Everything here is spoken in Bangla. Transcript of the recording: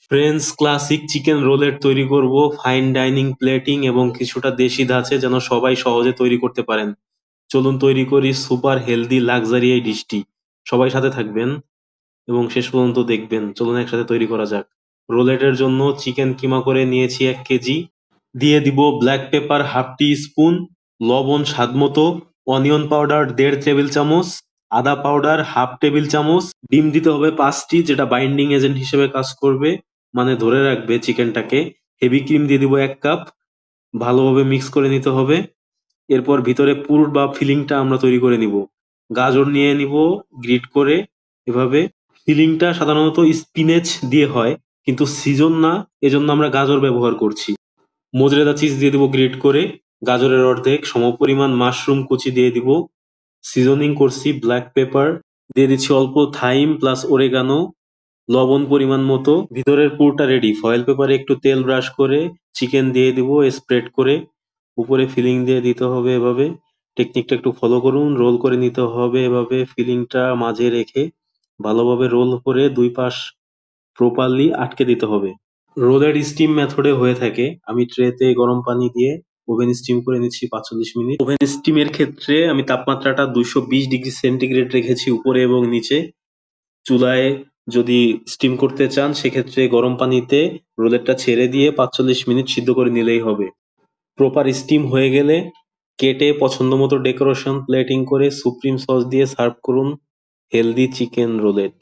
ফ্রেঞ্চ ক্লাসিক চিকেন রোলেট তৈরি করব, ফাইন ডাইনিং প্লেটিং এবং কিছুটা দেশি ধাঁচে যেন সবাই সহজে তৈরি করতে পারেন। চলুন তৈরি করি সুপার হেলদি লাক্সারি এই ডিশটি। সবাই সাথে থাকবেন এবং শেষ পর্যন্ত দেখবেন। চলুন একসাথে তৈরি করা যাক। রোলেটের জন্য চিকেন কিমা করে নিয়েছি 1 কেজি। দিয়ে দিব ব্ল্যাক পেপার হাফ টি স্পুন, লবণ স্বাদ মতো, অনিয়ন পাউডার 1.5 টেবিল চামচ, আদা পাউডার হাফ টেবিল চামচ। ডিম দিতে হবে 5টি, যেটা বাইন্ডিং এজেন্ট হিসেবে কাজ করবে, মানে ধরে রাখবে চিকেনটাকে। হেভি ক্রিম দিয়ে দিব 1 কাপ। ভালোভাবে মিক্স করে নিতে হবে। এরপর ভিতরে পুর বা ফিলিংটা আমরা তৈরি করে নিব। গাজর নিয়ে নিব গ্রিট করে, এভাবে। ফিলিংটা সাধারণত স্পিনেচ দিয়ে হয়, কিন্তু সিজন না, এজন্য আমরা গাজর ব্যবহার করছি। মোজরেলা চিজ দিয়ে দিব গ্রেট করে, গাজরের অর্ধেক সমপরিমাণ মাশরুম কুচি দিয়ে দিব। সিজনিং করছি ব্ল্যাক পেপার, দিয়ে দিচ্ছি অল্প থাইম প্লাস ওরেগানো, লবণ পরিমাণ মতো। ভিতরের পুরটা রেডি। ফয়েল পেপারে একটু তেল ব্রাশ করে চিকেন দিয়ে দিব স্প্রেড করে, উপরে ফিলিং দিয়ে দিতে হবে এভাবে। টেকনিকটা একটু ফলো করুন। রোল করে নিতে হবে এভাবে, ফিলিংটা মাঝে রেখে ভালোভাবে রোল করে 2 পাশ প্রপারলি আটকে দিতে হবে। রোলের স্টিম মেথডে হয়ে থাকে। আমি ট্রেতে গরম পানি দিয়ে ওভেন স্টিম করে নিচ্ছি 45 মিনিট। ওভেন স্টিমের ক্ষেত্রে আমি তাপমাত্রাটা 220 ডিগ্রি সেন্টিগ্রেড রেখেছি উপরে এবং নিচে। চুলায় যদি স্টিম করতে চান সেক্ষেত্রে গরম পানিতে রোলেটটা ছেড়ে দিয়ে 45 মিনিট সিদ্ধ করে নিলেই হবে। প্রপার স্টিম হয়ে গেলে কেটে পছন্দ মতো ডেকোরেশন প্লেটিং করে সুপ্রিম সস দিয়ে সার্ভ করুন হেলদি চিকেন রোলেট।